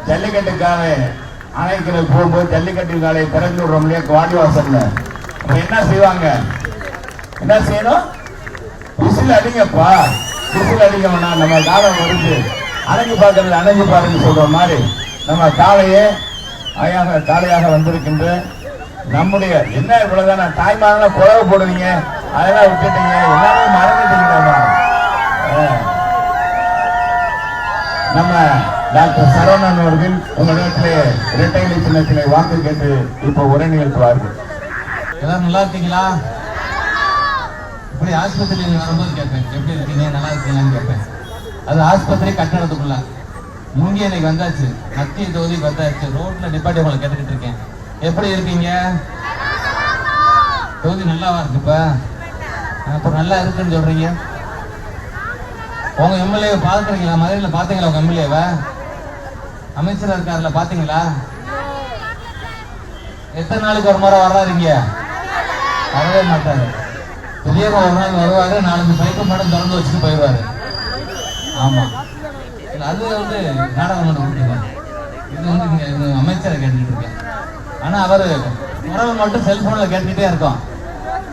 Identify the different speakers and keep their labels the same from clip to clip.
Speaker 1: ஜல்லிக்கட்டு காலை அணைக்கிறது போகும்போது ஜல்லிக்கட்டு காலை திறந்து விடுறோம் இல்லையா வாடிவாசல்ல, என்ன செய்வாங்க? என்ன செய்யணும்? விசில் அடிங்கப்பா, விசில் அடிக்கணும்னா நம்ம காலம் வருது, அணைஞ்சு பார்க்கறது அணைஞ்சு பாருன்னு சொல்ற மாதிரி நம்ம காளையாக வந்திருக்கின்ற நம்முடைய என்ன இவ்வளவுதான தாய்மாரெல்லாம் குழவை போடுவீங்க, அதெல்லாம் விட்டுட்டீங்க, எல்லாமே மறந்துட்டீங்கடா. நம்ம டாக்டர் சரவணன் அவர்கள் உங்களிடத்திலே இரட்டை இலை சின்னத்திலே வாக்கு கேட்டு இப்ப உரை நிகழ்த்துவார்கள்.
Speaker 2: எல்லாரும் நல்லா இருக்கீங்களா? இப்படி ஆஸ்பத்திரியில் வரும்போது கேட்பேன், எப்படி இருக்கீங்க, நல்லா இருக்கீங்களான்னு கேட்பேன். அது ஆஸ்பத்திரி கட்டணத்துக்குள்ள முங்கி எனக்கு வந்தாச்சு, மத்திய தொகுதிக்கு வந்தாச்சு, ரோட்ல நிப்பாட்டி உங்களை கேட்டுக்கிட்டு இருக்கேன், எப்படி இருக்கீங்க? தொகுதி நல்லாவா இருக்கு? இப்ப நல்லா இருக்குன்னு சொல்றீங்க. உங்க எம்எல்ஏவை பாத்துறீங்களா? மதுரையில பாத்தீங்களா உங்க எம்எல்ஏவை? அமைச்சரா இருக்காருல, பாத்தீங்களா? எத்தனை நாளுக்கு ஒரு முறை வர்றாருங்க? வரவே மாட்டாரு. பெரியவங்க ஒரு நாள் வருவாரு, 4-5 பைக்கு மட்டும் திறந்து வச்சுட்டு போயிடுவாரு. ஆமா, அது வந்து நாடாளுமன்றம். இது வந்து இங்க அமைச்சரை கேட்டுக்கிட்டு இருக்கேன். ஆனா அவரு குரல் மட்டும் செல்போன்ல கேட்டுக்கிட்டே இருக்கோம்.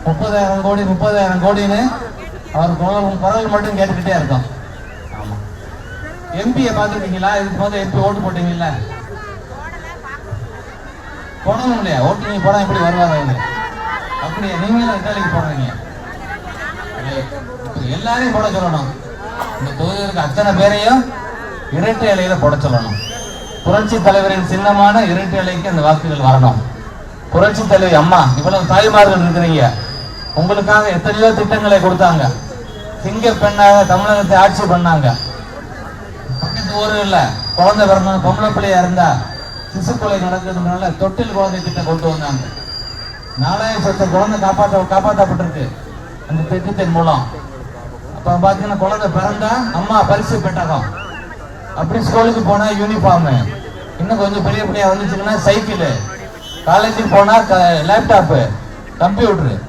Speaker 2: 30,000 கோடி 30,000 கோடின்னு அவர் குரல் மட்டும் கேட்டுக்கிட்டே இருக்கோம். ஆமா, எம்பியை பார்த்துருக்கீங்களா? இதுக்கு போது எம்பி ஓட்டு போட்டீங்கல்ல, போடணும் இல்லையா? ஓட்டு நீங்க போட எப்படி வருவாரு அவரு? அப்படியே நீங்களும் ரெட்டாளிக்கு போடுறீங்க. எல்லாரையும் போட சொல்லணும். இந்த தொகுதியில் இருக்க அத்தனை பேரையும் இரட்டை இலையில போட சொல்லணும். புரட்சி தலைவரின் சின்னமான இரட்டை இலைக்கு அந்த வாக்குகள் வரணும். புரட்சி தலைவி அம்மா, இவ்வளவு தாய்மார்கள் இருக்கிறீங்க, உங்களுக்காக எத்தனையோ திட்டங்களை கொடுத்தாங்க. சிங்க பெண்ணாக தமிழகத்தை ஆட்சி பண்ணாங்க. பக்கத்து ஊரு இல்ல, குழந்தை பிறந்த பொம்பளை பிள்ளையா இருந்தா சிசு கொலை நடக்கிறதுனால தொட்டில் குழந்தை திட்டம் கொண்டு வந்தாங்க. 4000 குழந்தை காப்பாற்றப்பட்டிருக்கு அந்த திட்டத்தின் மூலம். அப்ப பாத்தீங்கன்னா குழந்தை பிறந்தா அம்மா பரிசு பெட்டகம், அப்படி ஸ்கூலுக்கு போனா யூனிஃபார்ம், இன்னும் கொஞ்சம் பெரிய பெரிய வந்துச்சுன்னா சைக்கிள், காலேஜுக்கு போனா லேப்டாப்பு, கம்ப்யூட்டர்,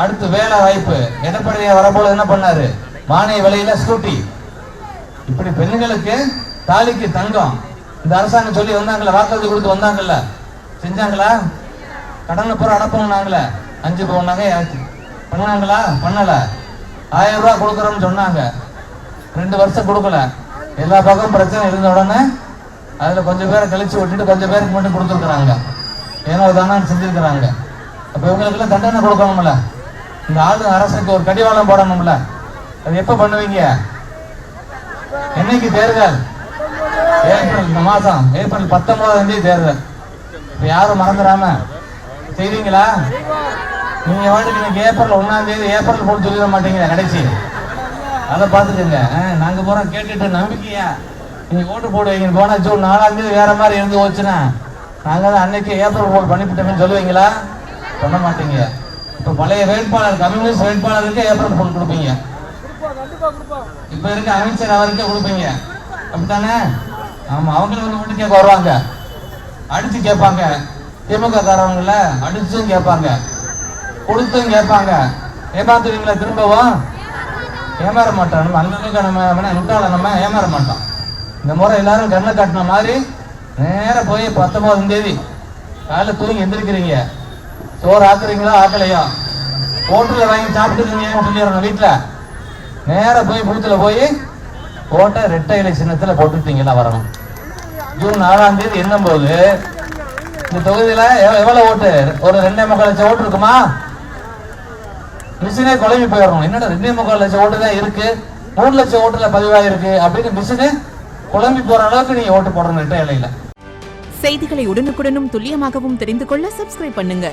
Speaker 2: அடுத்து வேலை வாய்ப்பு. எடப்பாடியா வரப்போல என்ன பண்ணாரு? மானிய விலையில ஸ்கூட்டி. இப்படி பெண்களுக்கு தாலிக்கு தங்கம் இந்த அரசாங்கம் சொல்லி வந்தாங்கல்ல, வாக்குறுதி கொடுத்து வந்தாங்கல்ல, செஞ்சாங்களா? கடனை பூரா அடப்போம்னாங்களே, 5 பவுன் நகை பண்ணாங்களா? பண்ணல. 1000 ரூபாய் கொடுக்குறோம்னு சொன்னாங்க, 2 வருஷம் கொடுக்கல. எல்லா பக்கம் பிரச்சனை இருந்த உடனே அதுல கொஞ்சம் பேரை கழிச்சு விட்டுட்டு கொஞ்சம் பேருக்கு மட்டும் கொடுத்துருக்குறாங்க, ஏன்னா தானே செஞ்சிருக்கிறாங்க. அப்ப இவங்களுக்கு எல்லாம் தண்டனை கொடுக்கணும்ல, இந்த ஆளு அரசுக்கு ஒரு கடிவாளம் போடணும்ல. அது எப்ப பண்ணுவீங்க? என்னைக்கு தேர்தல்? ஏப்ரல், இந்த மாசம் ஏப்ரல் 19ஆம் தேதி தேர்தல். இப்ப யாரும் மறந்துடாம செய்வீங்களா? நீங்க வாட்டுக்கு இன்னைக்கு ஏப்ரல் 1ஆம் தேதி ஏப்ரல் போட்டு சொல்லிட மாட்டீங்க கடைசி. அதை பார்த்துக்கோங்க. நாங்க போறோம் கேட்டுட்டு நம்பிக்கையா நீங்க ஓட்டு போடுவீங்க. போனா ஜூன் 4ஆம் தேதி வேற மாதிரி இருந்து போச்சுன்னா நாங்க தான் அன்னைக்கு ஏப்ரல் போட்டு பண்ணிவிட்டோம்னு சொல்லுவீங்களா? பண்ண மாட்டீங்க. இப்ப பழைய வேட்பாளர், கம்யூனிஸ்ட் வேட்பாளருக்கு ஏப்ரல் போட்டு கொடுப்பீங்க. இப்ப இருக்க அமைச்சர் அவருக்கே கொடுப்பீங்க, அப்படித்தானே? ஆமா, அவங்களும் வந்து ஓட்டு கேட்க வருவாங்க, அடிச்சு கேட்பாங்க. திமுக காரவங்கள அடிச்சும் கேட்பாங்க, கொடுத்தும் கேட்பாங்க. ஏமாத்துவீங்களா? திரும்பவும் ஏமாற மாட்டோம். நம்ம அந்த அளவுக்கு நம்ம விட்டால நம்ம ஏமாற மாட்டோம். இந்த முறை எல்லாரும் கண்ணை காட்டின மாதிரி நேர போய் 19ஆம் தேதி காலைல தூங்கி எந்திரிக்கிறீங்க, சோறு ஆக்குறீங்களா ஆக்கலையா, ஹோட்டல்ல வாங்கி சாப்பிட்டுருக்கீங்க சொல்லிடுறோம் வீட்டுல, நேர போய் பூத்துல போய் ஓட்ட ரெட்டை இலை சின்னத்துல போட்டுட்டீங்களா வரணும். ஜூன் 4ஆம் தேதி என்னும் போது இந்த தொகுதியில எவ்வளவு ஓட்டு? ஒரு 2.25 லட்சம் ஓட்டு இருக்குமா? மிஷினே குழம்பி போயிடணும். என்னடா 2.25 லட்சம் ஓட்டு தான் இருக்கு, 3 லட்சம் ஓட்டுல பதிவாயிருக்கு அப்படின்னு மிஷினு குழம்பி போற அளவுக்கு நீங்க ஓட்டு போடணும் ரெட்டை இலையில.
Speaker 3: செய்திகளை உடனுக்குடனும் துல்லியமாகவும் தெரிந்து கொள்ள சப்ஸ்கிரைப் பண்ணுங்க.